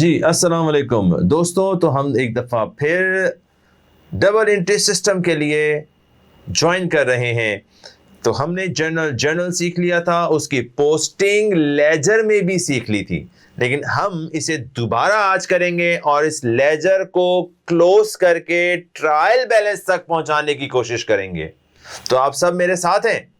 जी अस्सलाम वालेकुम दोस्तों। तो हम एक दफ़ा फिर डबल एंट्री सिस्टम के लिए ज्वाइन कर रहे हैं। तो हमने जर्नल सीख लिया था, उसकी पोस्टिंग लेजर में भी सीख ली थी, लेकिन हम इसे दोबारा आज करेंगे और इस लेजर को क्लोज करके ट्रायल बैलेंस तक पहुंचाने की कोशिश करेंगे। तो आप सब मेरे साथ हैं?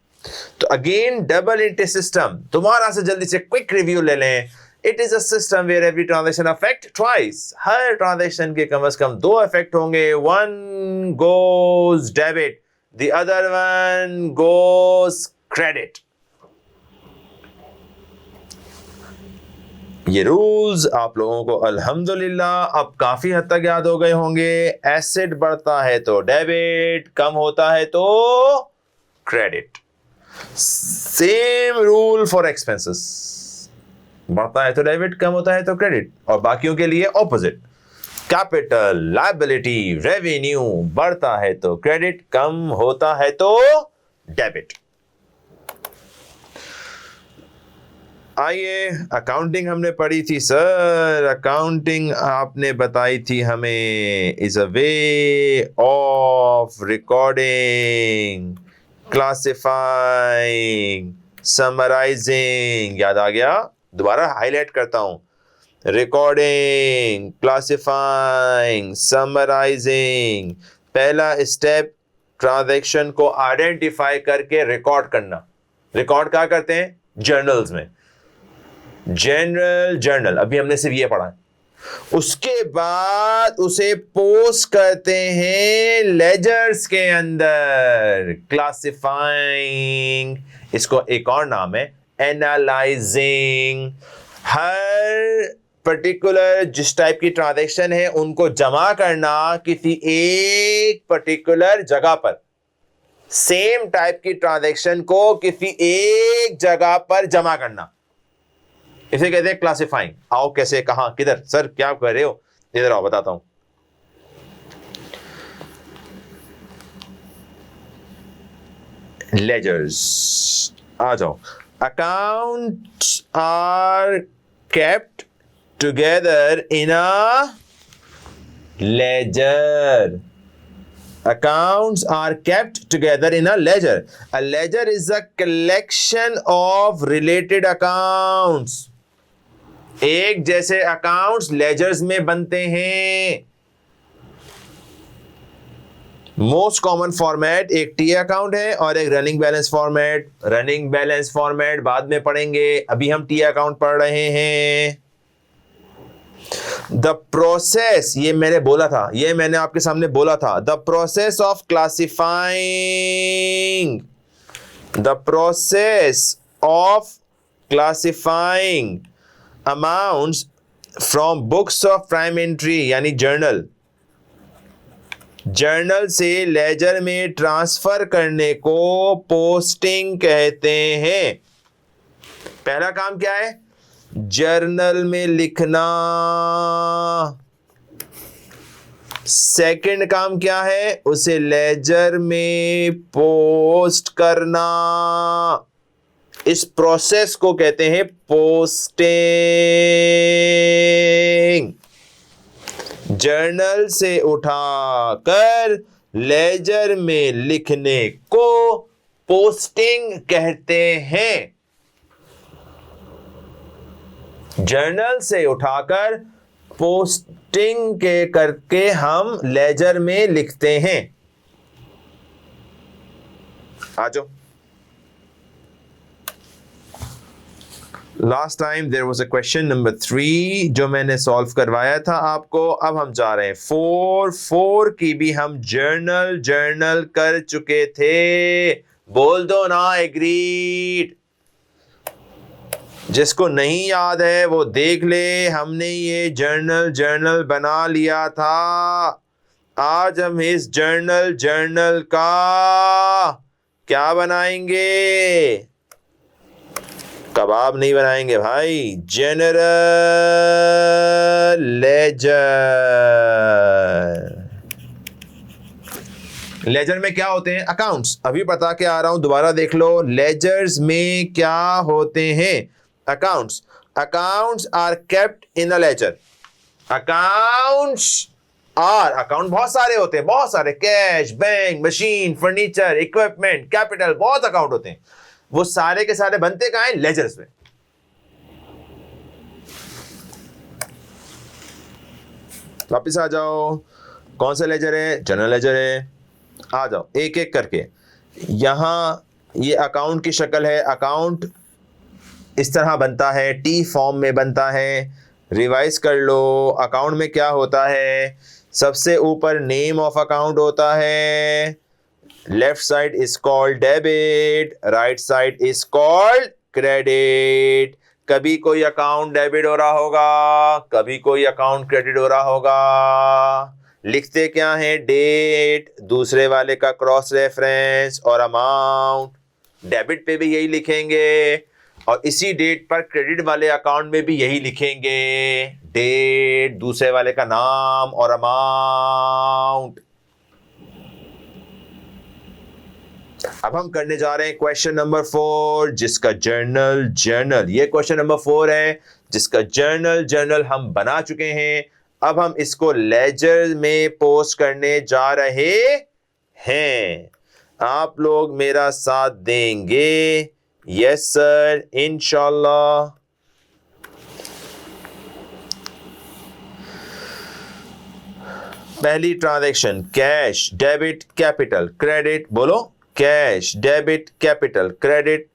तो अगेन डबल एंट्री सिस्टम दोबारा से जल्दी से क्विक रिव्यू ले लें। It is a system where every transaction affect twice. हर ट्रांजैक्शन के कम से कम दो अफेक्ट होंगे। One goes debit, the other one goes credit. ये रूल्स आप लोगों को अल्हम्दुलिल्लाह अब काफी हद तक याद हो गए होंगे। एसेट बढ़ता है तो डेबिट, कम होता है तो credit. Same rule for expenses, बढ़ता है तो डेबिट, कम होता है तो क्रेडिट, और बाकियों के लिए ऑपोजिट। कैपिटल, लायबिलिटी, रेवेन्यू, बढ़ता है तो क्रेडिट, कम होता है तो डेबिट। आइए, अकाउंटिंग हमने पढ़ी थी सर। अकाउंटिंग आपने बताई थी हमें is a way of recording, classifying, summarising. याद आ गया? दोबारा हाईलाइट करता हूं। Recording, classifying, summarising. पहला स्टेप ट्रांजैक्शन को आइडेंटिफाई करके रिकॉर्ड करना। रिकॉर्ड क्या करते हैं? जर्नल्स में। जनरल जर्नल, अभी हमने सिर्फ ये पढ़ा है। उसके बाद उसे पोस्ट करते हैं लेजर्स के अंदर, क्लासिफाइंग। इसको एक और नाम है एनालाइजिंग। हर पर्टिकुलर जिस टाइप की ट्रांजैक्शन है उनको जमा करना किसी एक पर्टिकुलर जगह पर। सेम टाइप की ट्रांजैक्शन को किसी एक जगह पर जमा करना, इसे कहते हैं क्लासिफाइंग। आओ, कैसे, कहां, किधर? सर क्या कर रहे हो? इधर आओ, बताता हूं। लेजर्स, आ जाओ। Accounts are kept together in a ledger. Accounts are kept together in a ledger. A ledger is a collection of related accounts. एक जैसे अकाउंट्स लेजर्स में बनते हैं। मोस्ट कॉमन फॉर्मेट एक टी अकाउंट है और एक running balance format. Running balance format बाद में पढ़ेंगे, अभी हम टी अकाउंट पढ़ रहे हैं। द प्रोसेस, ये मैंने बोला था, ये मैंने आपके सामने बोला था। The process of classifying, the process of classifying amounts from books of prime entry यानी जर्नल, जर्नल से लेजर में ट्रांसफर करने को पोस्टिंग कहते हैं। पहला काम क्या है? जर्नल में लिखना। सेकंड काम क्या है? उसे लेजर में पोस्ट करना। इस प्रोसेस को कहते हैं पोस्टिंग। जर्नल से उठाकर लेजर में लिखने को पोस्टिंग कहते हैं। जर्नल से उठाकर पोस्टिंग के करके हम लेजर में लिखते हैं। आ जाओ। Last time there was a question number 3 जो मैंने सॉल्व करवाया था आपको। अब हम जा रहे हैं 4 की भी हम जर्नल कर चुके थे। बोल दो ना एग्रीड। जिसको नहीं याद है वो देख ले, हमने ये जर्नल बना लिया था। आज हम इस जर्नल का क्या बनाएंगे? कबाब नहीं बनाएंगे भाई, जनरल लेजर। लेजर में क्या होते हैं? अकाउंट्स। अभी बता के आ रहा हूं, दोबारा देख लो। लेजर्स में क्या होते हैं? Accounts. Accounts are kept in a ledger. Accounts और अकाउंट बहुत सारे होते हैं, बहुत सारे, cash, bank, machine, furniture, equipment, capital, बहुत अकाउंट होते हैं। वो सारे के सारे बनते कहां हैं? लेजर्स में। वापिस आ जाओ, कौन सा लेजर है? जनरल लेजर है। आ जाओ एक एक करके। यहां ये अकाउंट की शक्ल है, अकाउंट इस तरह बनता है, टी फॉर्म में बनता है। रिवाइज कर लो, अकाउंट में क्या होता है? सबसे ऊपर नेम ऑफ अकाउंट होता है, left side is called debit, right side is called credit. कभी कोई अकाउंट डेबिट हो रहा होगा, कभी कोई अकाउंट क्रेडिट हो रहा होगा। लिखते क्या है? डेट, दूसरे वाले का क्रॉस रेफरेंस और अमाउंट। डेबिट पे भी यही लिखेंगे और इसी डेट पर क्रेडिट वाले अकाउंट में भी यही लिखेंगे, डेट, दूसरे वाले का नाम और अमाउंट। अब हम करने जा रहे हैं क्वेश्चन नंबर 4, जिसका जर्नल ये क्वेश्चन नंबर 4 है, जिसका जर्नल हम बना चुके हैं। अब हम इसको लेजर में पोस्ट करने जा रहे हैं। आप लोग मेरा साथ देंगे? यस सर, इंशाल्लाह। पहली transaction, cash, debit, capital, credit. बोलो, कैश, डेबिट, कैपिटल, क्रेडिट।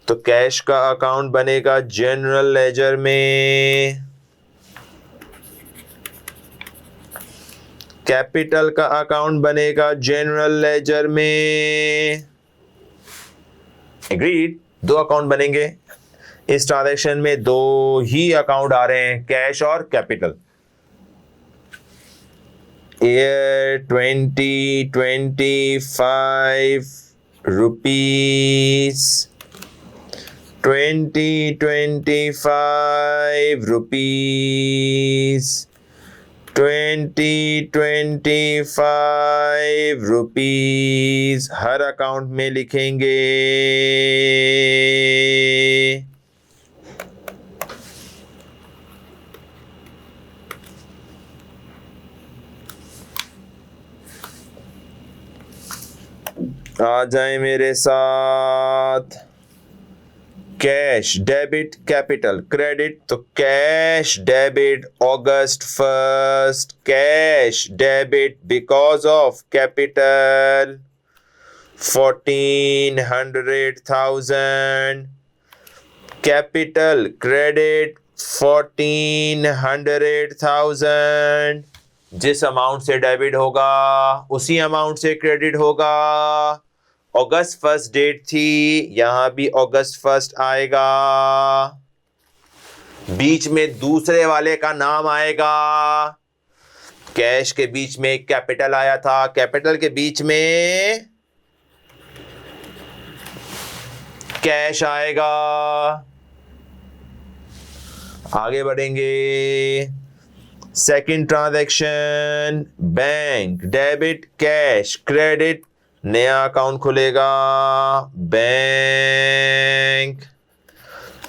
तो कैश का अकाउंट बनेगा जनरल लेजर में, कैपिटल का अकाउंट बनेगा जनरल लेजर में। एग्रीड? दो अकाउंट बनेंगे इस ट्रांजैक्शन में, दो ही अकाउंट आ रहे हैं, कैश और capital. Year 2025 rupees, 2025 rupees, 2025 rupees हर अकाउंट में लिखेंगे। आ जाए मेरे साथ। Cash, debit, capital, credit. तो कैश डेबिट अगस्त 1, cash debit because of capital 1400,000, capital credit 1400,000। जिस अमाउंट से डेबिट होगा उसी अमाउंट से क्रेडिट होगा। अगस्त 1 डेट थी, यहां भी अगस्त 1 आएगा, बीच में दूसरे वाले का नाम आएगा। कैश के बीच में कैपिटल आया था, कैपिटल के बीच में कैश आएगा। आगे बढ़ेंगे। Second transaction, bank, debit, cash, credit, नया अकाउंट खुलेगा, बैंक।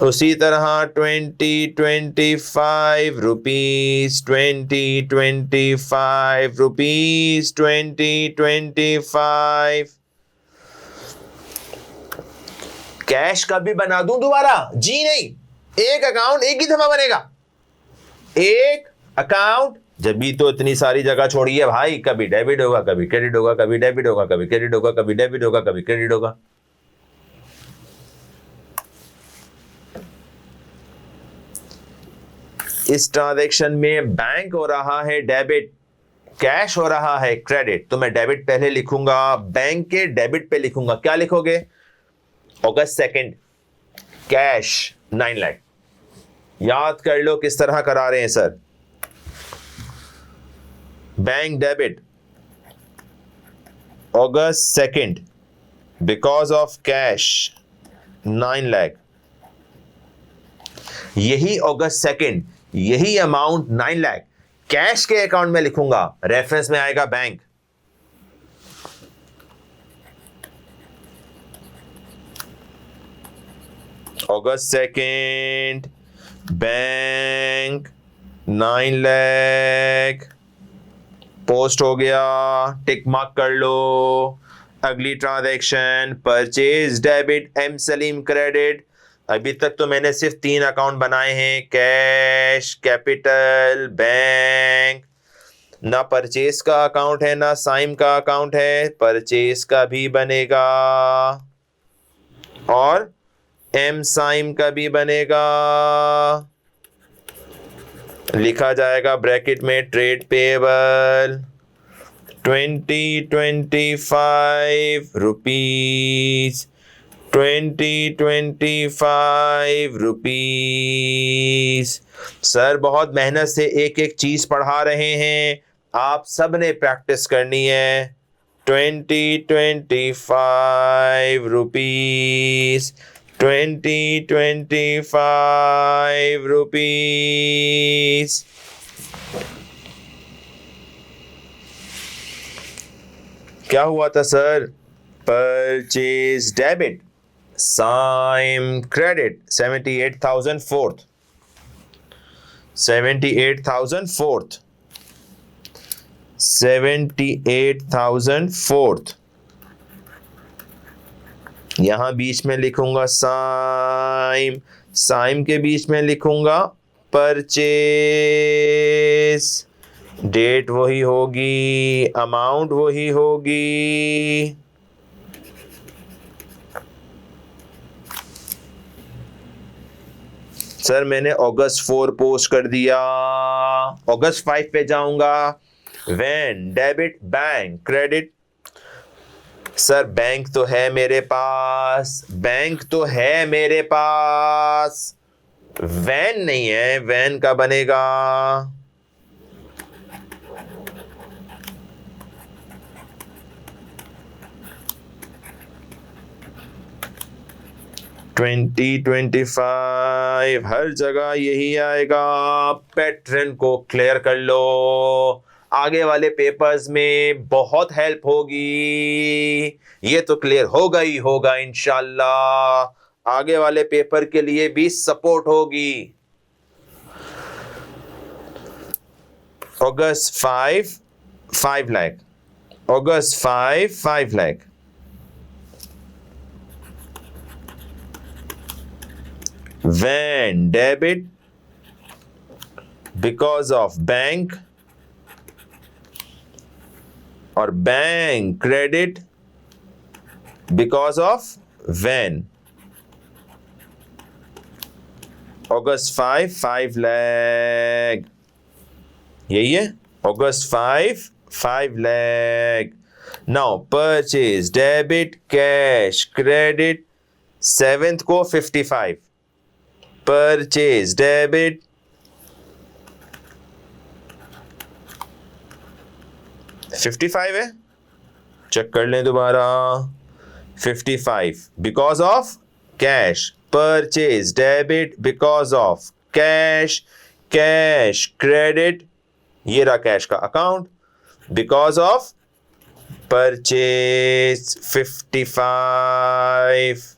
उसी तरह 2025 रुपीस, 2025 रुपीस, 2025। कैश का भी बना दूं दोबारा? जी नहीं, एक अकाउंट एक ही दफा बनेगा, एक अकाउंट। जब भी तो इतनी सारी जगह छोड़ी है भाई, कभी डेबिट होगा, कभी क्रेडिट होगा, कभी डेबिट होगा, कभी क्रेडिट होगा, कभी डेबिट होगा, कभी क्रेडिट होगा। इस ट्रांजैक्शन में बैंक हो रहा है डेबिट, कैश हो रहा है क्रेडिट। तो मैं डेबिट पहले लिखूंगा, बैंक के डेबिट पे लिखूंगा। क्या लिखोगे? अगस्त 2, कैश 9 लाख। याद कर लो किस तरह करा रहे हैं सर। बैंक डेबिट अगस्त 2 बिकॉज ऑफ कैश 9 लाख। यही अगस्त 2 यही अमाउंट 9 लाख कैश के अकाउंट में लिखूंगा, रेफरेंस में आएगा बैंक। अगस्त 2 बैंक 9 लाख पोस्ट हो गया, टिक मार्क कर लो। अगली transaction purchase debit M Salim credit. अभी तक तो मैंने सिर्फ 3 अकाउंट बनाए हैं, कैश, कैपिटल, बैंक। ना परचेज का अकाउंट है ना साइम का अकाउंट है, परचेज का भी बनेगा और एम साइम का भी बनेगा। लिखा जाएगा ब्रैकेट में trade payable 2025 rupees, 2025 rupees. Sir बहुत मेहनत से एक एक चीज पढ़ा रहे हैं, आप सब ने प्रैक्टिस करनी है। 2025 रुपीज, 2025 रुपीज। क्या हुआ था sir? Purchase debit Saim credit 78,000 fourth, 78,000 fourth. यहां बीच में लिखूंगा साइम, साइम के बीच में लिखूंगा परचेज, डेट वही होगी, अमाउंट वही होगी। सर मैंने अगस्त 4 पोस्ट कर दिया, अगस्त 5 पे जाऊंगा। When debit bank credit. Sir bank तो है मेरे पास, बैंक तो है मेरे पास, वैन नहीं है, वैन का बनेगा। ट्वेंटी 25 हर जगह यही आएगा। पैटर्न को क्लियर कर लो, आगे वाले पेपर्स में बहुत हेल्प होगी। ये तो क्लियर होगा ही होगा इंशाल्लाह, आगे वाले पेपर के लिए भी सपोर्ट होगी। अगस्त 5 लाख, अगस्त 5 lakh. When debit because of bank or bank credit because of when। अगस्त 5 लाख, यही है अगस्त 5 lakh. Now purchase debit cash credit 7th को 55, परचेज डेबिट 55 है, चेक कर लें दोबारा। 55 because of cash, purchase debit because of cash, cash credit, ये रहा कैश का अकाउंट, बिकॉज ऑफ परचेज 55।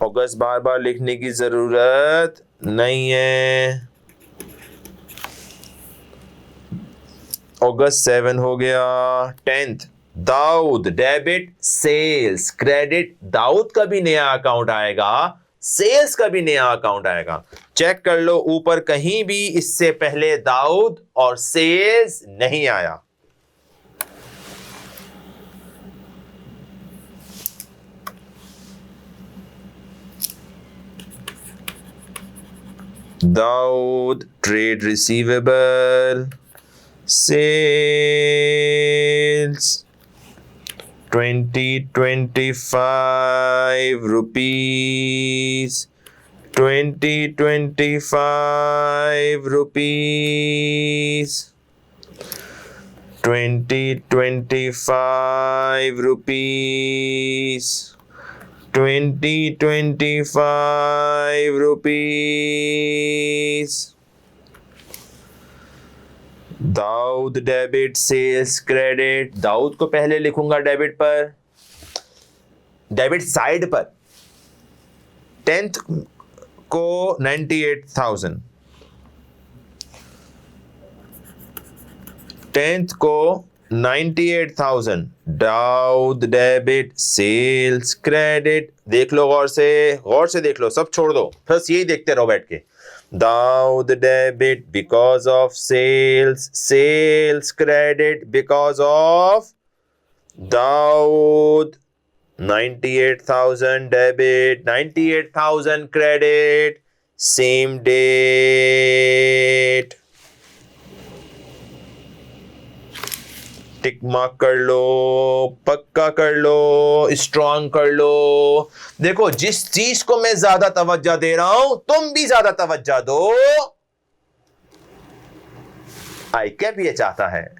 अगस्त बार बार लिखने की जरूरत नहीं है। अगस्त 7 हो गया। 10th Dawood debit sales credit, Dawood का भी नया अकाउंट आएगा, सेल्स का भी नया अकाउंट आएगा। चेक कर लो ऊपर कहीं भी इससे पहले दाऊद और सेल्स नहीं आया। Dawood trade receivable sales 2025 rupees, 2025 rupees, 2025 rupees, 2025 rupees. Dawood debit sales credit, Dawood को पहले लिखूंगा डेबिट पर, डेबिट साइड पर। 10th को 98,000, 10th को 98,000 दाऊद डेबिट सेल्स क्रेडिट। देख लो गौर से देख लो, सब छोड़ दो, बस यही देखते रहो बैठ के। Dawood debit because of sales credit because of Dawood 98,000 debit 98,000 credit same date. Tick mark कर लो, पक्का कर लो, स्ट्रांग कर लो। देखो जिस चीज को मैं ज्यादा तवज्जो दे रहा हूं तुम भी ज्यादा तवज्जो दो। आईकैप ये चाहता है,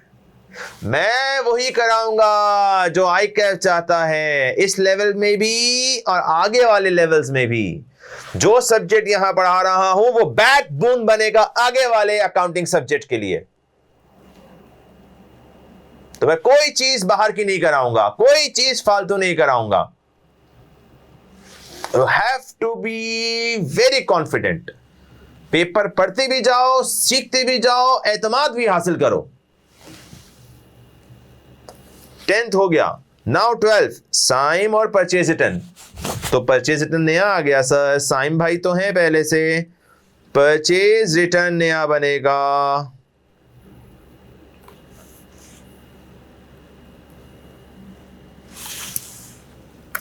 मैं वही कराऊंगा जो आईकैप चाहता है, इस लेवल में भी और आगे वाले लेवल्स में भी। जो सब्जेक्ट यहां पढ़ा रहा हूं वो बैकबोन बनेगा आगे वाले अकाउंटिंग सब्जेक्ट के लिए। तो मैं कोई चीज बाहर की नहीं कराऊंगा, कोई चीज फालतू नहीं कराऊंगा। You have to be very confident. Paper पढ़ते भी जाओ, सीखते भी जाओ, एतमाद भी हासिल करो। 10th हो गया, नाउ 12th साइम और परचेज रिटर्न। तो परचेज रिटर्न नया आ गया सर, साइम भाई तो है पहले से, परचेज रिटर्न नया बनेगा।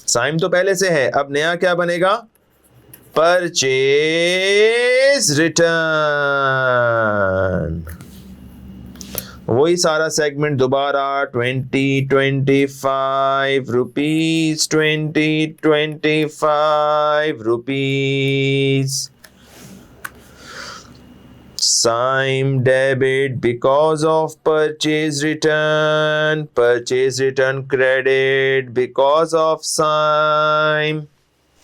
साइम तो पहले से है, अब नया क्या बनेगा? Purchase return. वही सारा सेगमेंट दोबारा 20-25 rupees 20-25 rupees. Sime debit because of purchase return credit because of Sime।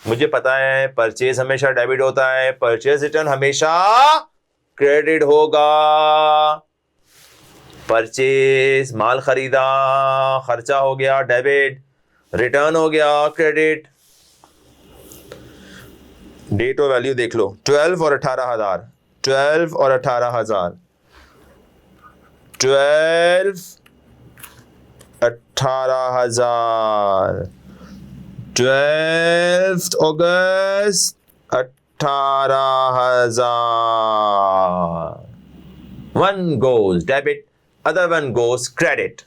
मुझे पता है परचेज हमेशा डेबिट होता है, परचेज रिटर्न हमेशा क्रेडिट होगा। परचेज माल खरीदा, खर्चा हो गया डेबिट, रिटर्न हो गया क्रेडिट। डेट और वैल्यू देख लो, 12 और 18,000, 12 और 18,000, 12 18,000, 12 अगस्त 18,000। One goes debit, other one goes credit।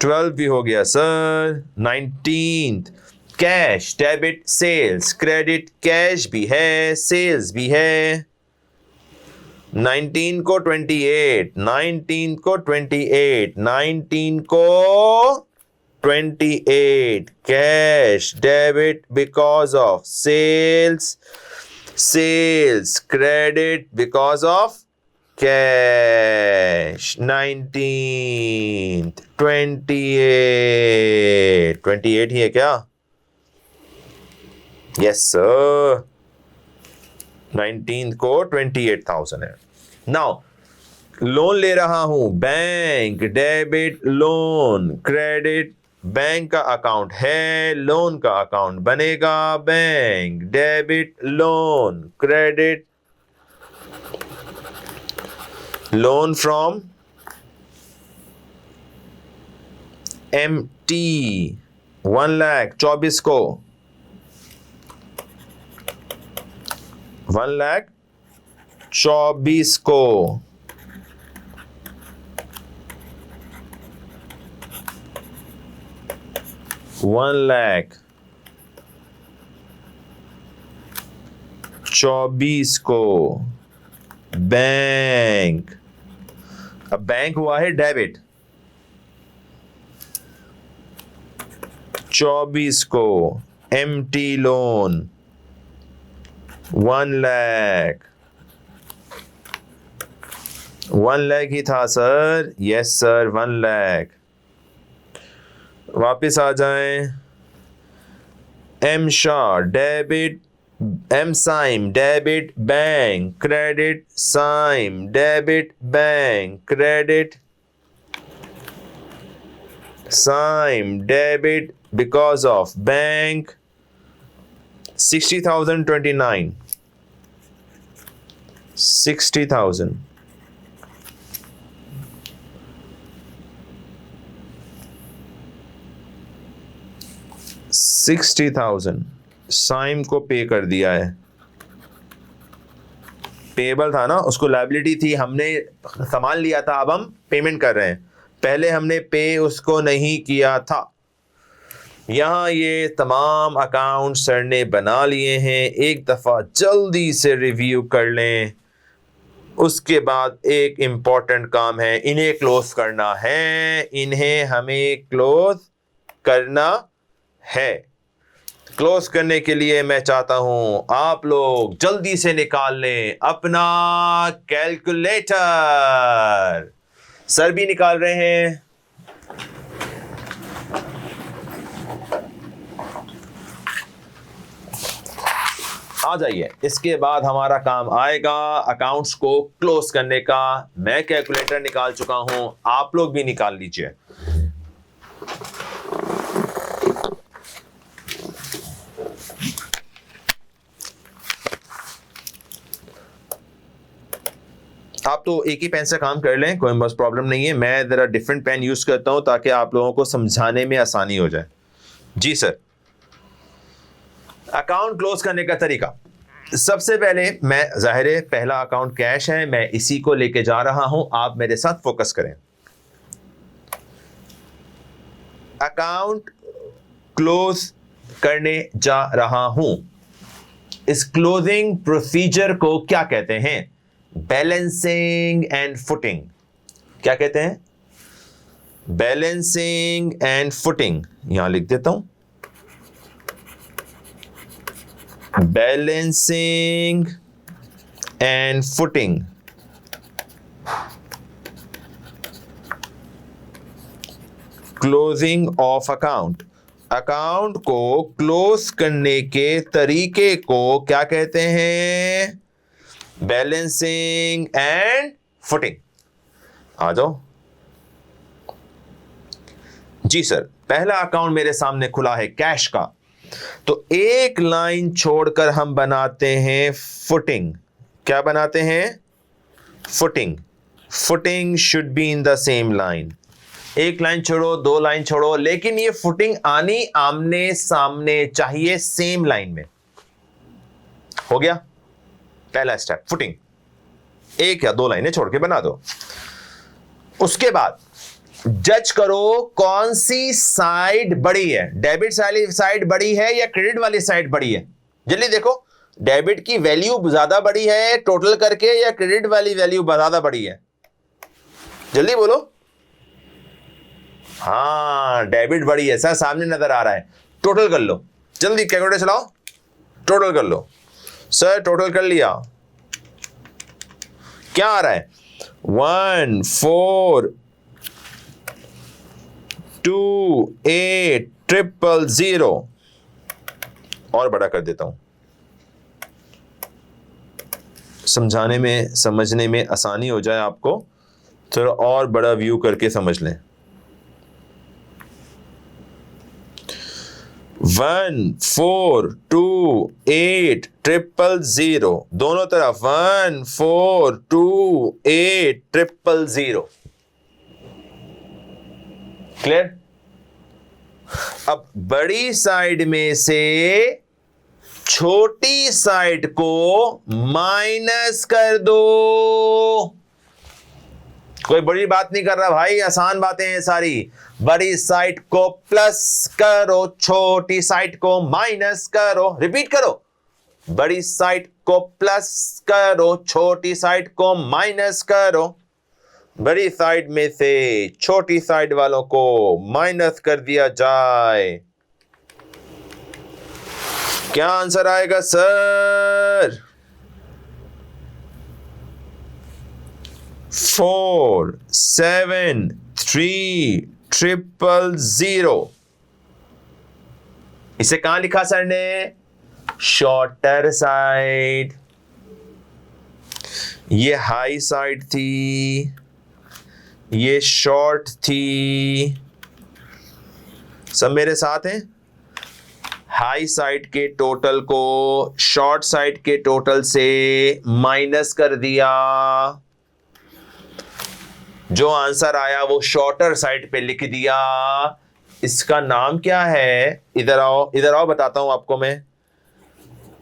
Twelve भी हो गया sir. 19th cash debit sales credit, cash भी है सेल्स भी है। 19 को 28, 19 को 28, 19 को 28 cash debit because of sales credit because of cash. 19th 28 ही है क्या? यस सर, 19th को 28,000 है। नाउ लोन ले रहा हूं, bank debit loan credit, bank का अकाउंट है, लोन का अकाउंट बनेगा, bank debit loan credit. Loan from MT 1,24,000 को, 1,24,000 को, 1,24,000 को बैंक। अब बैंक हुआ है डेबिट, 24 को MT लोन 1,00,000 ही था सर। Yes sir 1,00,000। वापिस आ जाएं। M शार debit, M Saim debit bank credit, Saim debit bank credit, Saim debit because of bank 60,029, 60,000 60,000 Saim को पे कर दिया है। पेबल था ना, उसको लायबिलिटी थी, हमने सामान लिया था, अब हम पेमेंट कर रहे हैं। पहले हमने पे उसको नहीं किया था। यहाँ ये तमाम अकाउंट सर ने बना लिए हैं, एक दफ़ा जल्दी से रिव्यू कर लें। उसके बाद एक इम्पॉर्टेंट काम है, इन्हें क्लोज करना है, इन्हें हमें क्लोज करना है। क्लोज करने के लिए मैं चाहता हूं आप लोग जल्दी से निकाल लें अपना कैलकुलेटर। सर भी निकाल रहे हैं। आ जाइए, इसके बाद हमारा काम आएगा अकाउंट्स को क्लोज करने का। मैं कैलकुलेटर निकाल चुका हूं, आप लोग भी निकाल लीजिए। आप तो एक ही पेन से काम कर लें, कोई बस प्रॉब्लम नहीं है। मैं जरा डिफरेंट पेन यूज करता हूं ताकि आप लोगों को समझाने में आसानी हो जाए। जी सर, अकाउंट क्लोज करने का तरीका, सबसे पहले मैं, जाहिर है पहला अकाउंट कैश है, मैं इसी को लेके जा रहा हूं, आप मेरे साथ फोकस करें। अकाउंट क्लोज करने जा रहा हूं। इस क्लोजिंग प्रोसीजर को क्या कहते हैं? Balancing and footing. क्या कहते हैं? Balancing and footing. यहां लिख देता हूं, balancing and footing. Closing of account. Account को क्लोज करने के तरीके को क्या कहते हैं? Balancing and footing. आ जाओ। जी सर, पहला अकाउंट मेरे सामने खुला है कैश का, तो एक लाइन छोड़कर हम बनाते हैं फुटिंग। क्या बनाते हैं? Footing. Footing should be in the same line. एक लाइन छोड़ो, दो लाइन छोड़ो, लेकिन ये फुटिंग आनी आमने सामने चाहिए, सेम लाइन में। हो गया पहला स्टेप, फुटिंग। एक या दो लाइनें छोड़ के बना दो। उसके बाद जज करो कौन सी साइड बड़ी है, डेबिट वाली साइड बड़ी है या क्रेडिट वाली साइड बड़ी है। जल्दी देखो, डेबिट की वैल्यू ज्यादा बड़ी है टोटल करके या क्रेडिट वाली वैल्यू ज्यादा बड़ी है? जल्दी बोलो। हाँ, डेबिट बड़ी है सर, सामने नजर आ रहा है। टोटल कर लो, जल्दी कैलकुलेटर चलाओ, टोटल कर लो। सर टोटल कर लिया, क्या आ रहा है? 1428000। और बड़ा कर देता हूं, समझाने में समझने में आसानी हो जाए आपको। थोड़ा और बड़ा व्यू करके समझ लें। 1428000 दोनों तरफ, 1428000। क्लियर? अब बड़ी साइड में से छोटी साइड को माइनस कर दो। कोई बड़ी बात नहीं कर रहा भाई, आसान बातें हैं सारी। बड़ी साइड को प्लस करो, छोटी साइड को माइनस करो। रिपीट करो, बड़ी साइड को प्लस करो, छोटी साइड को माइनस करो। बड़ी साइड में से छोटी साइड वालों को माइनस कर दिया जाए। क्या आंसर आएगा सर? 47300। इसे कहां लिखा सर ने? Shorter side. ये हाई साइड थी, ये शॉर्ट थी। सब मेरे साथ हैं? हाई साइड के टोटल को शॉर्ट साइड के टोटल से माइनस कर दिया, जो आंसर आया वो शॉर्टर साइड पे लिख दिया। इसका नाम क्या है? इधर आओ बताता हूं आपको मैं।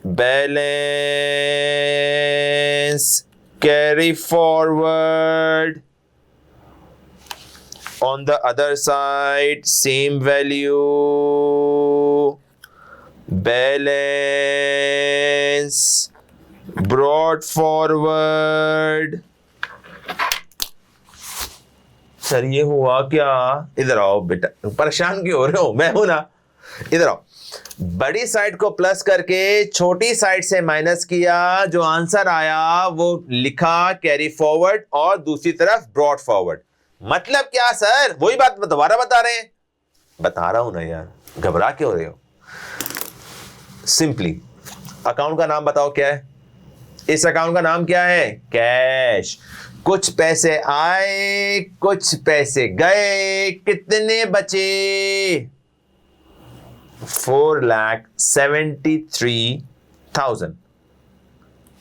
Balance carry forward, on the other side same value, balance brought forward। Sir ये हुआ क्या? इधर आओ बेटा, परेशान क्यों हो रहे हो? मैं हूं ना, इधर आओ। बड़ी साइड को प्लस करके छोटी साइड से माइनस किया, जो आंसर आया वो लिखा कैरी फॉरवर्ड और दूसरी तरफ ब्रॉड फॉरवर्ड। मतलब क्या सर? वही बात दोबारा बता रहे हैं? बता रहा हूं ना यार, घबरा क्यों रहे हो? सिंपली अकाउंट का नाम बताओ क्या है? इस अकाउंट का नाम क्या है? कैश। कुछ पैसे आए, कुछ पैसे गए, कितने बचे? 4,73,000।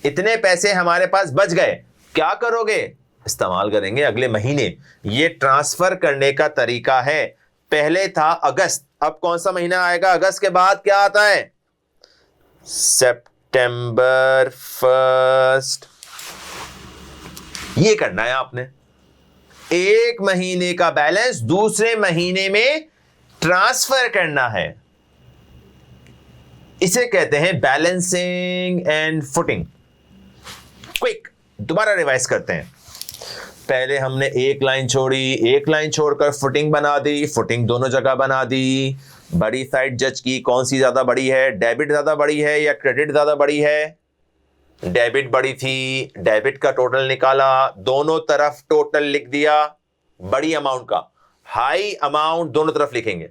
इतने पैसे हमारे पास बच गए। क्या करोगे? इस्तेमाल करेंगे अगले महीने। ये ट्रांसफर करने का तरीका है। पहले था अगस्त, अब कौन सा महीना आएगा? अगस्त के बाद क्या आता है? सितंबर 1। ये करना है आपने। एक महीने का बैलेंस दूसरे महीने में ट्रांसफर करना है। इसे कहते हैं बैलेंसिंग एंड फुटिंग। क्विक दोबारा रिवाइज करते हैं। पहले हमने एक लाइन छोड़ी, एक लाइन छोड़कर फुटिंग बना दी, फुटिंग दोनों जगह बना दी। बड़ी साइड जज की, कौन सी ज्यादा बड़ी है? डेबिट ज्यादा बड़ी है या क्रेडिट ज्यादा बड़ी है? डेबिट बड़ी थी, डेबिट का टोटल निकाला, दोनों तरफ टोटल लिख दिया बड़ी अमाउंट का। हाई अमाउंट दोनों तरफ लिखेंगे।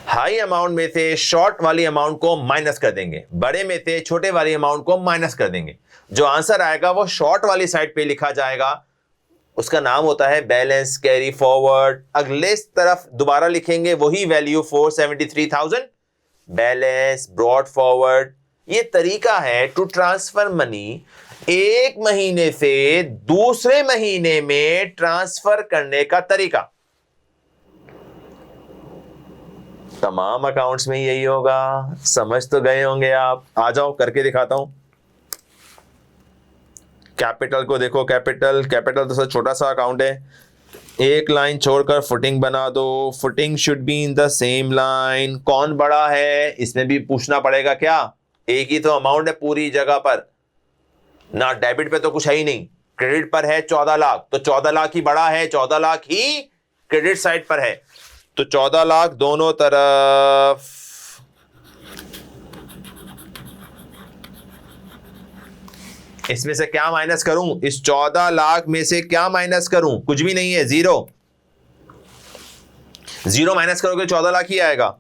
हाई अमाउंट में से शॉर्ट वाली अमाउंट को माइनस कर देंगे, बड़े में से छोटे वाली अमाउंट को माइनस कर देंगे। जो आंसर आएगा वो शॉर्ट वाली साइड पे लिखा जाएगा, उसका नाम होता है बैलेंस कैरी फॉरवर्ड। अगले तरफ दोबारा लिखेंगे वही वैल्यू 473,000, बैलेंस ब्रॉड फॉरवर्ड। ये तरीका है टू ट्रांसफर मनी, एक महीने से दूसरे महीने में ट्रांसफर करने का तरीका। तमाम अकाउंट्स में यही होगा, समझ तो गए होंगे आप। आ जाओ करके दिखाता हूं। कैपिटल को देखो, कैपिटल तो सर छोटा सा अकाउंट है। एक लाइन छोड़कर फुटिंग बना दो, footing should be in the same line. कौन बड़ा है इसमें भी पूछना पड़ेगा क्या? एक ही तो अमाउंट है पूरी जगह पर ना। डेबिट पे तो कुछ है ही नहीं, क्रेडिट पर है 14 लाख, तो 14 लाख ही बड़ा है, 14 लाख ही क्रेडिट साइड पर है, तो 14 लाख दोनों तरफ। इसमें से क्या माइनस करूं? इस 14 लाख में से क्या माइनस करूं? कुछ भी नहीं है, जीरो। जीरो माइनस करोगे 14 लाख ही आएगा।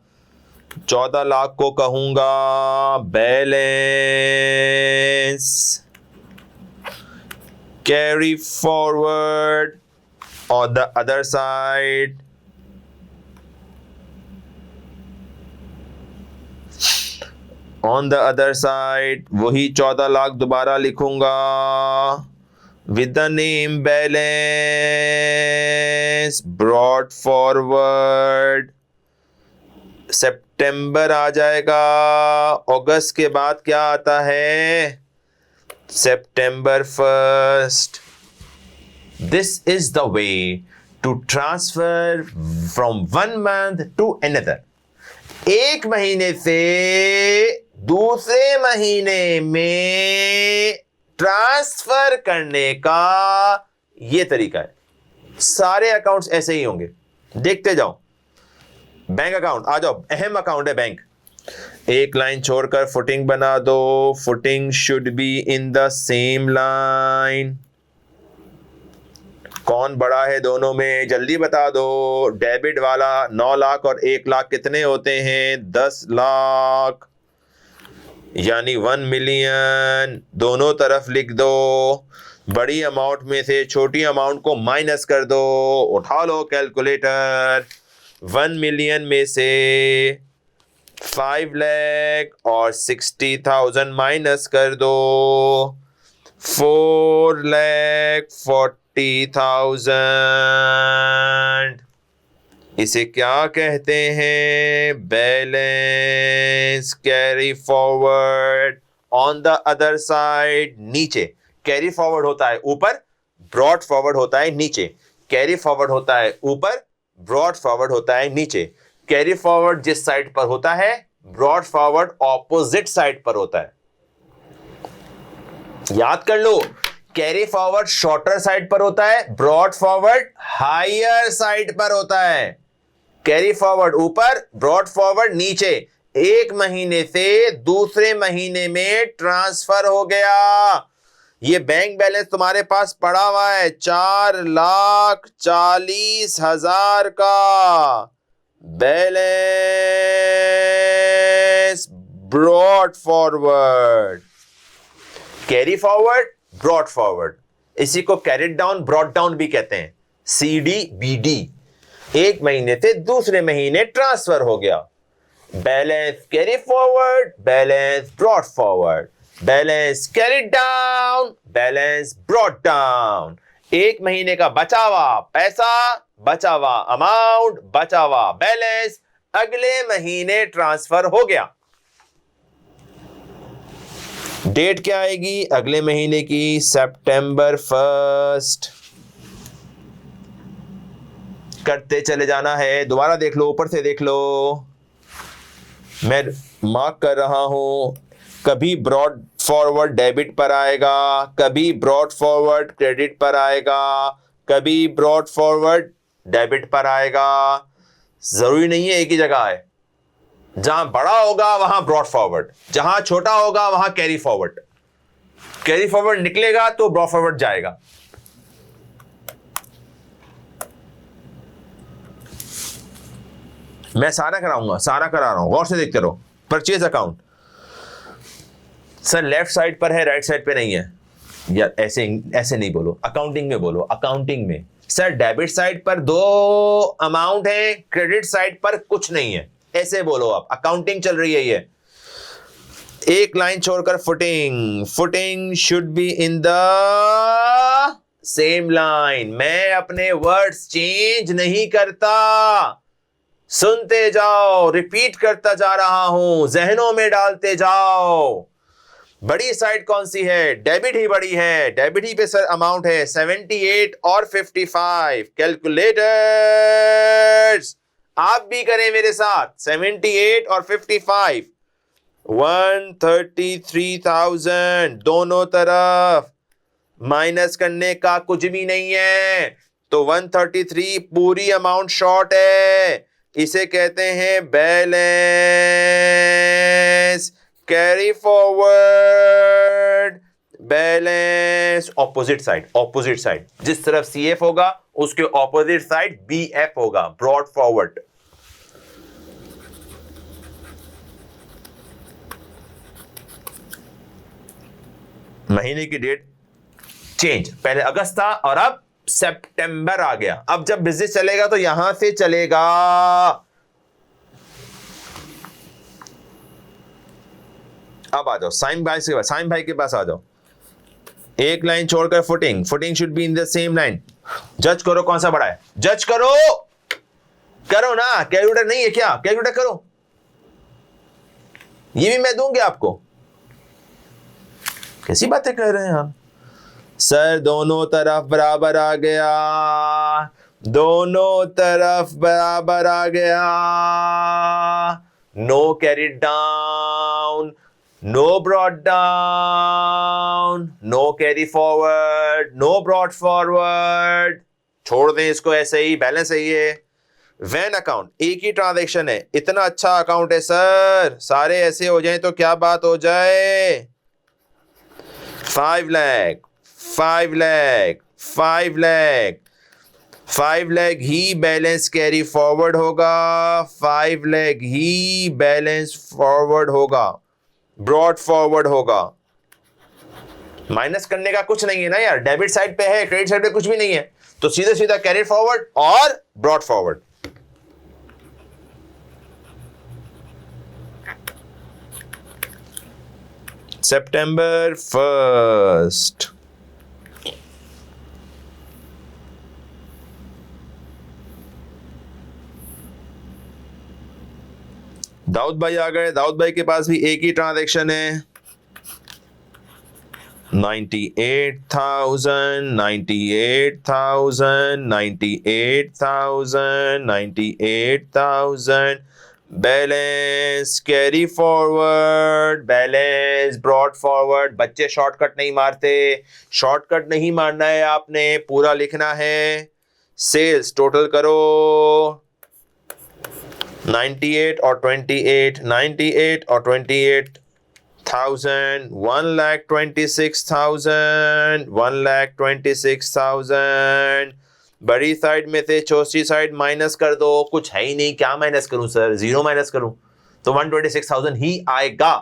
14 लाख को कहूंगा balance carry forward, on the other side वही 14 लाख दोबारा लिखूंगा with the name balance brought forward. सितंबर आ जाएगा। अगस्त के बाद क्या आता है? September 1st. This is the way to transfer from one month to another. एक महीने से दूसरे महीने में ट्रांसफर करने का ये तरीका है। सारे अकाउंट्स ऐसे ही होंगे, देखते जाओ। बैंक अकाउंट आ जाओ, अहम अकाउंट है बैंक। एक लाइन छोड़कर फुटिंग बना दो, footing should be in the same line. कौन बड़ा है दोनों में? जल्दी बता दो। डेबिट वाला 9 लाख और 1 लाख कितने होते हैं? 10 लाख, यानी 1 मिलियन। दोनों तरफ लिख दो। बड़ी अमाउंट में से छोटी अमाउंट को माइनस कर दो। उठा लो कैलकुलेटर। 1 मिलियन में से 5 लाख और 60,000 माइनस कर दो, 4,40,000। इसे क्या कहते हैं? Balance carry forward. On the other side नीचे कैरी फॉरवर्ड होता है ऊपर, ब्रॉड फॉरवर्ड होता है नीचे। कैरी फॉरवर्ड होता है ऊपर, ब्रॉड फॉरवर्ड होता है नीचे। कैरी फॉरवर्ड जिस साइड पर होता है, ब्रॉड फॉरवर्ड ऑपोजिट साइड पर होता है। याद कर लो, कैरी फॉरवर्ड शॉर्टर साइड पर होता है, ब्रॉड फॉरवर्ड हायर साइड पर होता है। कैरी फॉरवर्ड ऊपर, ब्रॉड फॉरवर्ड नीचे। एक महीने से दूसरे महीने में ट्रांसफर हो गया। ये बैंक बैलेंस तुम्हारे पास पड़ा हुआ है 4,40,000 का balance brought forward. Carry forward, brought forward, इसी को कैरिड डाउन, ब्रॉड डाउन भी कहते हैं। CDBD, एक महीने से दूसरे महीने ट्रांसफर हो गया। Balance carry forward, balance brought forward, balance carry down, balance brought down. एक महीने का बचा हुआ पैसा, बचा हुआ अमाउंट, बचा हुआ बैलेंस अगले महीने ट्रांसफर हो गया। डेट क्या आएगी अगले महीने की? September 1st। करते चले जाना है। दोबारा देख लो, ऊपर से देख लो, मैं मार्क कर रहा हूं। कभी ब्रॉड फॉरवर्ड डेबिट पर आएगा, कभी ब्रॉड फॉरवर्ड क्रेडिट पर आएगा, कभी ब्रॉड फॉरवर्ड डेबिट पर आएगा। जरूरी नहीं है एक ही जगह है। जहां बड़ा होगा वहां ब्रॉड फॉरवर्ड, जहां छोटा होगा वहां कैरी फॉरवर्ड। कैरी फॉरवर्ड निकलेगा तो ब्रॉड फॉरवर्ड जाएगा। मैं सारा कराऊंगा, सारा करा रहा हूं, गौर से देखते रहो। Purchase account sir left side पर है, राइट साइड पे नहीं है। या ऐसे ऐसे नहीं बोलो, अकाउंटिंग में बोलो। अकाउंटिंग में सर डेबिट साइड पर 2 अमाउंट है, क्रेडिट साइड पर कुछ नहीं है, ऐसे बोलो आप। अकाउंटिंग चल रही है ये। एक लाइन छोड़कर footing, footing should be in the same line. मैं अपने वर्ड्स चेंज नहीं करता, सुनते जाओ, रिपीट करता जा रहा हूं, जहनों में डालते जाओ। बड़ी साइड कौन सी है? डेबिट ही बड़ी है। डेबिट ही पे सर अमाउंट है 78 और 55। कैलकुलेटर्स आप भी करें मेरे साथ। 78 और 55, 133,000 दोनों तरफ। माइनस करने का कुछ भी नहीं है, तो 133 पूरी अमाउंट शॉर्ट है। इसे कहते हैं balance carry forward, balance opposite side. Opposite side जिस तरफ CF होगा उसके ऑपोजिट साइड BF होगा, ब्रॉड फॉरवर्ड। महीने की डेट चेंज, पहले अगस्त था और अब सितंबर आ गया। अब जब बिजनेस चलेगा तो यहां से चलेगा। अब आ जाओ साइम भाई के पास, साइम भाई के पास आ जाओ। एक लाइन छोड़कर footing, footing should be in the same line. जज करो कौन सा बड़ा है, जज करो। करो ना, कैलकुलेटर नहीं है क्या? कैलकुलेटर करो, ये भी मैं दूंगी आपको। कैसी बातें कर रहे हैं हम? सर दोनों तरफ बराबर आ गया, दोनों तरफ बराबर आ गया। No carry down, no brought down, no carry forward, no brought forward. छोड़ दें इसको ऐसे ही, बैलेंस है ये। वैन अकाउंट एक ही ट्रांजैक्शन है। इतना अच्छा अकाउंट है सर, सारे ऐसे हो जाएं तो क्या बात हो जाए। 5 लाख, 5 लाख, 5 लाख, 5 लाख ही बैलेंस कैरी फॉरवर्ड होगा, 5 लाख ही बैलेंस फॉरवर्ड होगा, ब्रॉड फॉरवर्ड होगा। माइनस करने का कुछ नहीं है ना यार, डेबिट साइड पे है, क्रेडिट साइड पे कुछ भी नहीं है, तो सीधा सीधा कैरी फॉरवर्ड और brought forward. September 1st. Dawood भाई आ गए। दाऊद भाई के पास भी एक ही ट्रांजैक्शन है। 98,000, 98,000, 98,000, 98,000। Balance carry forward, balance brought forward. बच्चे शॉर्टकट नहीं मारते, शॉर्टकट नहीं मारना है, आपने पूरा लिखना है। सेल्स टोटल करो, 98 और 28, 98 और 28,000, 1,26,000, 1,26,000। बड़ी साइड में से छोटी साइड माइनस कर दो। कुछ है ही नहीं, क्या माइनस करूं सर, 0 माइनस करूं तो 126,000 ही आएगा।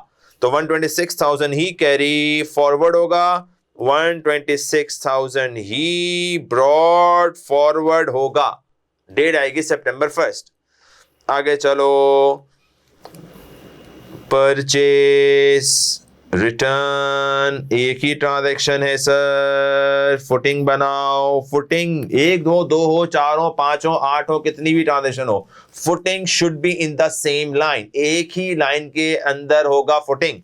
तो 126,000 ही कैरी फॉरवर्ड होगा, 126,000 ही ब्रॉड फॉरवर्ड होगा। डेट आएगी September 1st। आगे चलो, परचेस रिटर्न एक ही ट्रांजैक्शन है सर। फुटिंग बनाओ, फुटिंग 1 2 2 हो, 4 हो, 5 हो, 8 हो, कितनी भी ट्रांजैक्शन हो, footing should be in the same line. एक ही लाइन के अंदर होगा footing.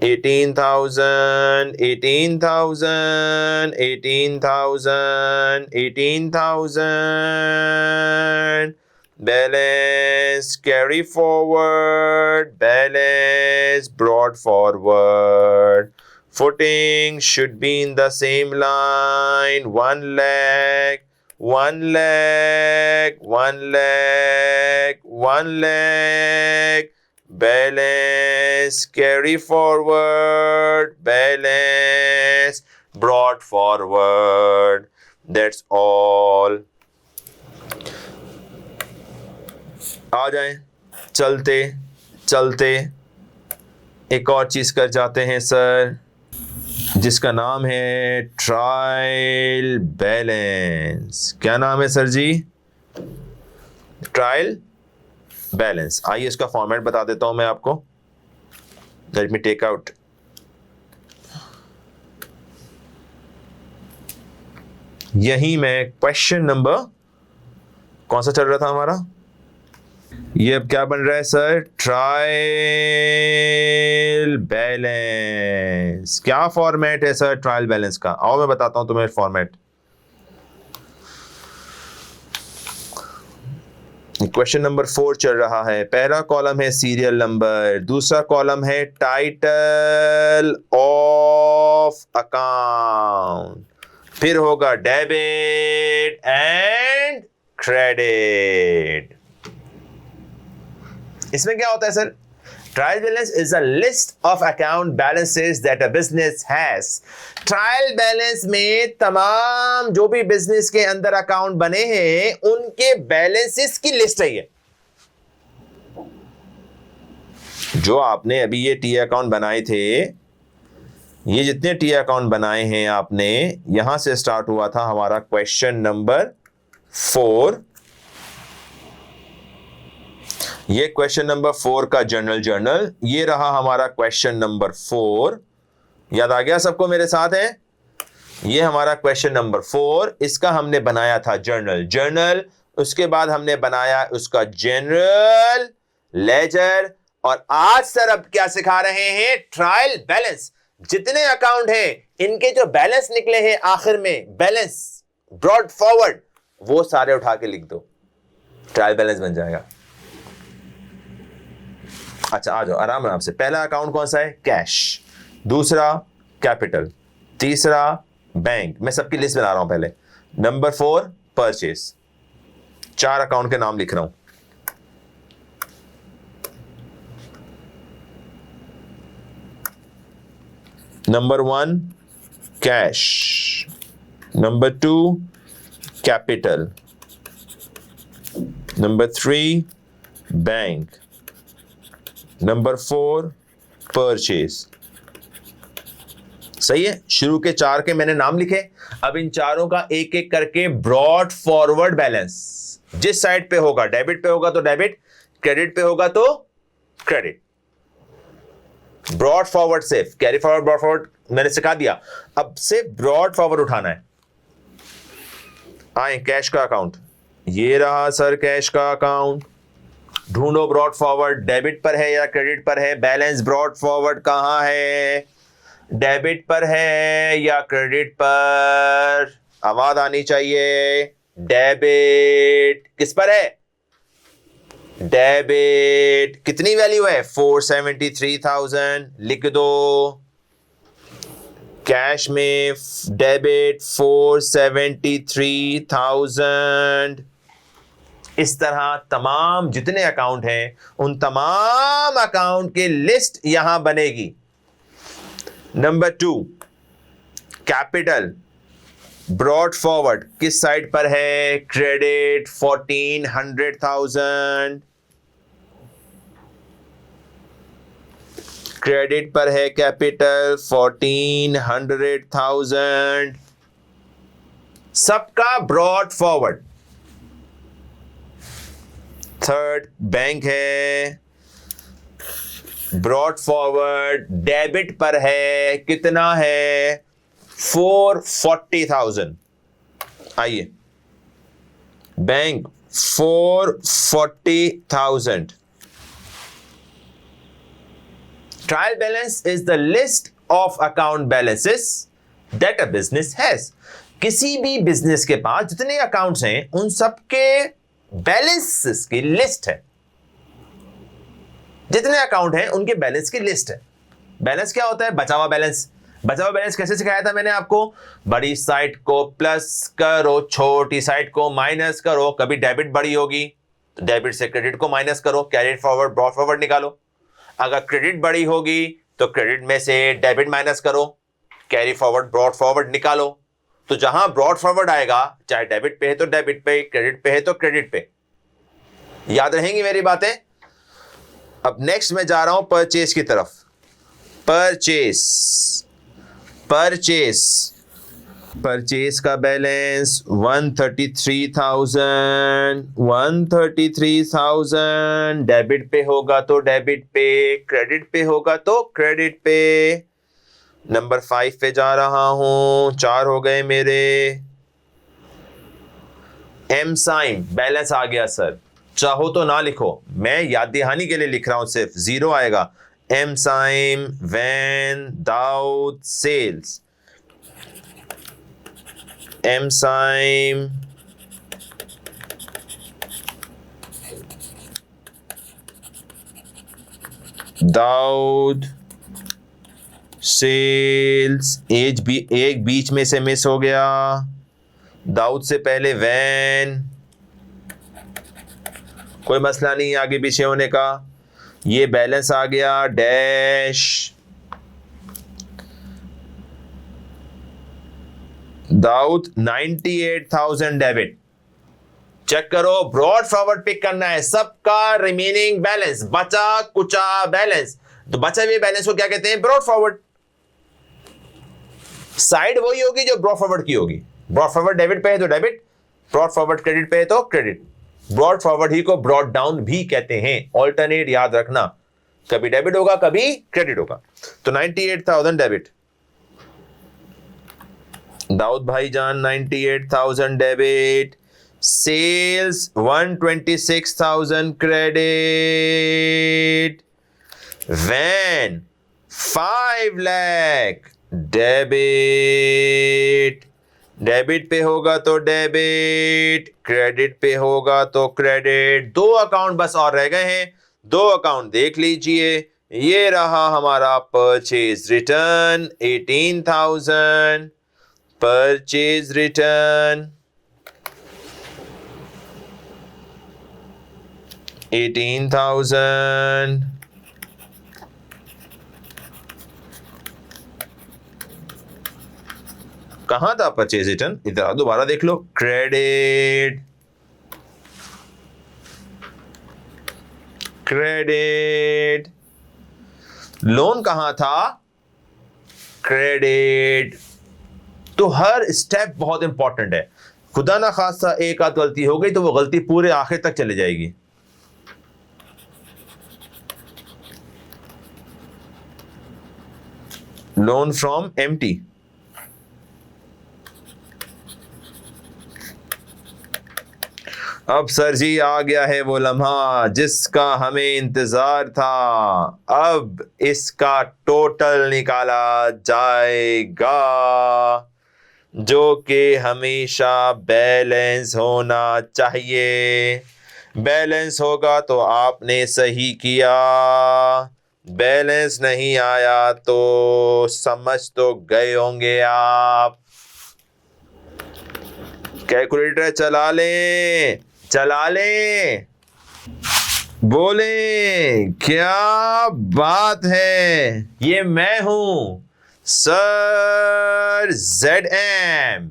18,000, 18,000, 18,000, 18,000। Balance carry forward, balance brought forward. Footing should be in the same line. 1 lakh, 1 lakh, 1 lakh, 1 lakh. Balance carry forward, balance brought forward. That's all. आ जाएं, चलते चलते एक और चीज कर जाते हैं सर, जिसका नाम है ट्रायल बैलेंस। क्या नाम है सर जी? Trial balance. आइए इसका फॉर्मेट बता देता हूं मैं आपको। Let me take out. यही मैं क्वेश्चन नंबर कौन सा चल रहा था हमारा, ये अब क्या बन रहा है सर? Trial balance. क्या फॉर्मेट है सर ट्रायल बैलेंस का? आओ मैं बताता हूं तुम्हें फॉर्मेट। क्वेश्चन नंबर 4 चल रहा है। पहला कॉलम है सीरियल नंबर, दूसरा कॉलम है टाइटल ऑफ अकाउंट, फिर होगा डेबिट एंड क्रेडिट। इसमें क्या होता है sir? Trial balance is a list of account balances that a business has. Trial balance में तमाम जो भी बिजनेस के अंदर अकाउंट बने हैं उनके बैलेंसेस की लिस्ट है ये। जो आपने अभी ये टी अकाउंट बनाए थे, ये जितने टी अकाउंट बनाए हैं आपने, यहां से स्टार्ट हुआ था हमारा क्वेश्चन नंबर 4। ये क्वेश्चन नंबर 4 का जर्नल, ये रहा हमारा क्वेश्चन नंबर 4। याद आ गया सबको मेरे साथ है? ये हमारा क्वेश्चन नंबर 4, इसका हमने बनाया था जर्नल। उसके बाद हमने बनाया उसका जनरल लेजर, और आज सर अब क्या सिखा रहे हैं? Trial balance. जितने अकाउंट हैं इनके जो बैलेंस निकले हैं आखिर में, बैलेंस ब्रॉड फॉरवर्ड, वो सारे उठा के लिख दो, ट्रायल बैलेंस बन जाएगा। अच्छा आ जाओ आराम से। पहला अकाउंट कौन सा है? कैश। दूसरा कैपिटल, तीसरा बैंक। मैं सबकी लिस्ट बना रहा हूं पहले। Number 4 purchase. 4 अकाउंट के नाम लिख रहा हूं। Number 1 cash, number 2 capital, number 3 bank, number 4 purchase. सही है? शुरू के 4 के मैंने नाम लिखे। अब इन चारों का एक एक करके ब्रॉड फॉरवर्ड बैलेंस, जिस साइड पे होगा, डेबिट पे होगा तो डेबिट, क्रेडिट पे होगा तो क्रेडिट। ब्रॉड फॉरवर्ड सिर्फ कैरी फॉरवर्ड ब्रॉड फॉरवर्ड मैंने सिखा दिया, अब सिर्फ ब्रॉड फॉरवर्ड उठाना है। आए कैश का अकाउंट, ये रहा सर कैश का अकाउंट। ढूंढो ब्रॉड फॉरवर्ड डेबिट पर है या क्रेडिट पर है। बैलेंस ब्रॉड फॉरवर्ड कहां है, डेबिट पर है या क्रेडिट पर? आवाज आनी चाहिए। डेबिट किस पर है, डेबिट। कितनी वैल्यू है, 473,000 लिख दो। कैश में डेबिट 473,000। इस तरह तमाम जितने अकाउंट हैं उन तमाम अकाउंट की लिस्ट यहां बनेगी। नंबर 2, कैपिटल ब्रॉड फॉरवर्ड किस साइड पर है, क्रेडिट 1400,000 क्रेडिट पर है कैपिटल 1400,000 सबका ब्रॉड फॉरवर्ड। थर्ड बैंक है, ब्रॉड फॉरवर्ड डेबिट पर है, कितना है 440,000। आइए bank 440,000। Trial balance is the list of account balances that a business has. किसी भी बिजनेस के पास जितने अकाउंट्स हैं उन सबके बैलेंसेस की लिस्ट है। जितने अकाउंट हैं उनके बैलेंस की लिस्ट है। बैलेंस क्या होता है, बचा हुआ बैलेंस। बचा हुआ बैलेंस कैसे सिखाया था मैंने आपको, बड़ी साइड को प्लस करो, छोटी साइड को माइनस करो। कभी डेबिट बड़ी होगी तो डेबिट से क्रेडिट को माइनस करो, कैरी फॉरवर्ड ब्रॉड फॉरवर्ड निकालो। अगर क्रेडिट बड़ी होगी तो क्रेडिट में से डेबिट माइनस करो, कैरी फॉरवर्ड ब्रॉड फॉरवर्ड निकालो। तो जहां ब्रॉड फॉरवर्ड आएगा, चाहे डेबिट पे है तो डेबिट पे, क्रेडिट पे है तो क्रेडिट पे। याद रहेंगी मेरी बातें। अब नेक्स्ट मैं जा रहा हूं परचेज की तरफ। परचेज का बैलेंस 133,000 डेबिट पे होगा तो डेबिट पे, क्रेडिट पे होगा तो क्रेडिट पे। नंबर 5 पे जा रहा हूं, 4 हो गए मेरे। एम साइन बैलेंस आ गया सर, चाहो तो ना लिखो, मैं याद दहानी के लिए लिख रहा हूं, सिर्फ 0 आएगा। M Saim van Dawood sales, M Saim Dawood sales. एक बीच में से मिस हो गया, दाऊद से पहले वैन, कोई मसला नहीं आगे पीछे होने का। ये बैलेंस आ गया डैश, दाऊद 98,000 डेबिट। चेक करो, ब्रॉड फॉरवर्ड पिक करना है सबका रिमेनिंग बैलेंस, बचा कुचा बैलेंस। तो बचा हुए बैलेंस को क्या कहते हैं, ब्रॉड फॉरवर्ड। साइड वही होगी जो ब्रॉड फॉरवर्ड की होगी। ब्रॉड फॉरवर्ड डेबिट पे है तो डेबिट, ब्रॉड फॉरवर्ड क्रेडिट पे है तो क्रेडिट। ब्रॉड फॉरवर्ड ही को ब्रॉड डाउन भी कहते हैं। ऑल्टरनेट याद रखना, कभी डेबिट होगा कभी क्रेडिट होगा। तो 98,000 डेबिट, दाऊद भाईजान 98,000 डेबिट। Sales 126,000 credit. वैन 5 लाख डेबिट। डेबिट पे होगा तो डेबिट, क्रेडिट पे होगा तो क्रेडिट। 2 अकाउंट बस और रह गए हैं, 2 अकाउंट देख लीजिए। ये रहा हमारा परचेज रिटर्न 18,000, परचेज रिटर्न 18,000, कहां था परचेज रिटर्न, इधर दोबारा देख लो। Credit, credit. लोन कहां था, क्रेडिट। तो हर स्टेप बहुत इंपॉर्टेंट है। खुदा ना खासा एक आध गलती हो गई तो वो गलती पूरे आखिर तक चली जाएगी। Loan from empty. अब सर जी आ गया है वो लम्हा जिसका हमें इंतजार था, अब इसका टोटल निकाला जाएगा जो कि हमेशा बैलेंस होना चाहिए। बैलेंस होगा तो आपने सही किया, बैलेंस नहीं आया तो समझ तो गए होंगे आप। कैलकुलेटर चला लें, चला लें, बोले क्या बात है। ये मैं हूं सर ZM।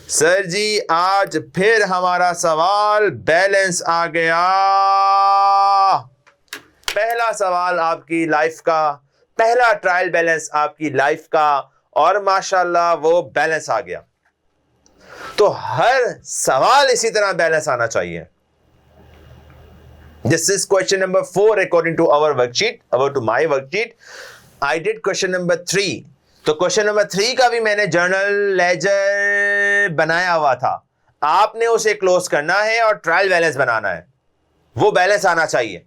सर जी आज फिर हमारा सवाल बैलेंस आ गया। पहला सवाल आपकी लाइफ का, पहला ट्रायल बैलेंस आपकी लाइफ का, और माशाल्लाह वो बैलेंस आ गया। तो हर सवाल इसी तरह बैलेंस आना चाहिए। This is question number 4 according to our worksheet, to my worksheet. I did question number 3. तो क्वेश्चन नंबर 3 का भी मैंने जर्नल लेजर बनाया हुआ था। आपने उसे क्लोज करना है और ट्रायल बैलेंस बनाना है, वो बैलेंस आना चाहिए।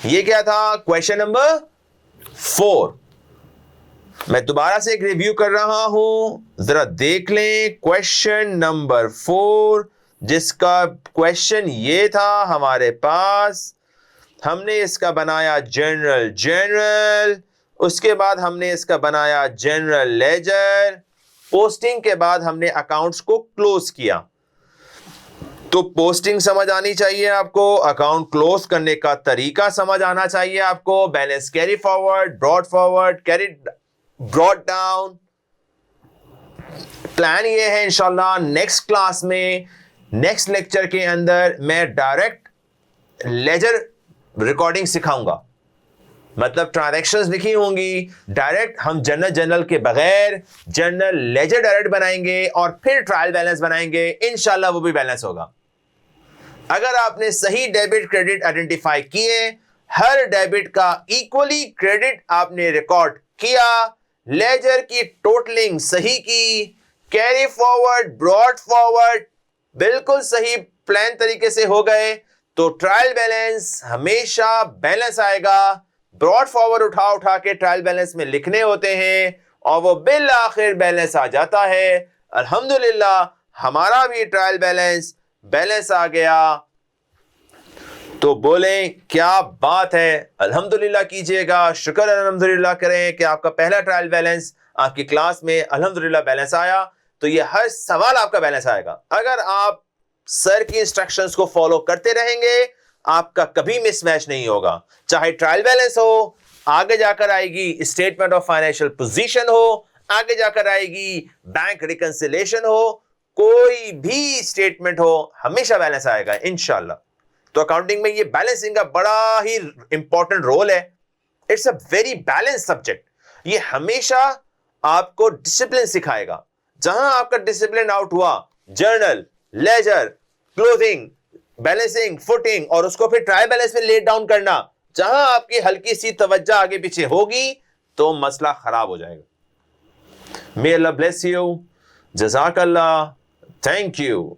ये क्या था? Question number 4। मैं दोबारा से एक रिव्यू कर रहा हूं, जरा देख लें। क्वेश्चन नंबर 4 जिसका क्वेश्चन ये था हमारे पास, हमने इसका बनाया जनरल, उसके बाद हमने इसका बनाया जनरल लेजर, पोस्टिंग के बाद हमने अकाउंट्स को क्लोज किया। तो पोस्टिंग समझ आनी चाहिए आपको, अकाउंट क्लोज करने का तरीका समझ आना चाहिए आपको, balance carry forward, carry brought down. Plan ये है इंशाल्लाह नेक्स्ट क्लास में, नेक्स्ट लेक्चर के अंदर मैं डायरेक्ट लेजर रिकॉर्डिंग सिखाऊंगा। मतलब ट्रांजैक्शंस लिखी होंगी, डायरेक्ट हम जनरल के बगैर जनरल लेजर डायरेक्ट बनाएंगे और फिर ट्रायल बैलेंस बनाएंगे। इंशाल्लाह वो भी बैलेंस होगा। अगर आपने सही डेबिट क्रेडिट आइडेंटिफाई किए, हर डेबिट का इक्वली क्रेडिट आपने रिकॉर्ड किया, लेजर की टोटलिंग सही की, कैरी फॉरवर्ड, ब्रॉट फॉरवर्ड बिल्कुल सही प्लान तरीके से हो गए, तो ट्रायल बैलेंस हमेशा बैलेंस आएगा। ब्रॉड फॉरवर्ड उठा के ट्रायल बैलेंस में लिखने होते हैं और वो बिल आखिर बैलेंस आ जाता है। अल्हम्दुलिल्लाह हमारा भी ट्रायल बैलेंस आ गया। तो बोले क्या बात है, अल्हम्दुलिल्लाह कीजिएगा, शुक्र अल्हम्दुलिल्लाह करें कि आपका पहला ट्रायल बैलेंस आपकी क्लास में अल्हम्दुलिल्लाह बैलेंस आया। तो ये हर सवाल आपका बैलेंस आएगा। अगर आप सर की इंस्ट्रक्शंस को फॉलो करते रहेंगे, आपका कभी मिसमैच नहीं होगा। चाहे ट्रायल बैलेंस हो, आगे जाकर आएगी स्टेटमेंट ऑफ फाइनेंशियल पोजीशन हो, आगे जाकर आएगी बैंक रिकंसिलिएशन हो, कोई भी स्टेटमेंट हो, हमेशा बैलेंस आएगा इंशाल्लाह। तो अकाउंटिंग में ये बैलेंसिंग का बड़ा ही इंपॉर्टेंट रोल है। It's a very balance subject. ये हमेशा आपको डिसिप्लिन सिखाएगा। जहां आपका डिसिप्लिन आउट हुआ, journal, ledger, closing, balancing, footing और उसको फिर ट्रायल बैलेंस में लेट डाउन करना, जहां आपकी हल्की सी तवज्जो आगे पीछे होगी तो मसला खराब हो जाएगा। मे अल्लाह ब्लेस यू, जज़ाकल्लाह, थैंक यू।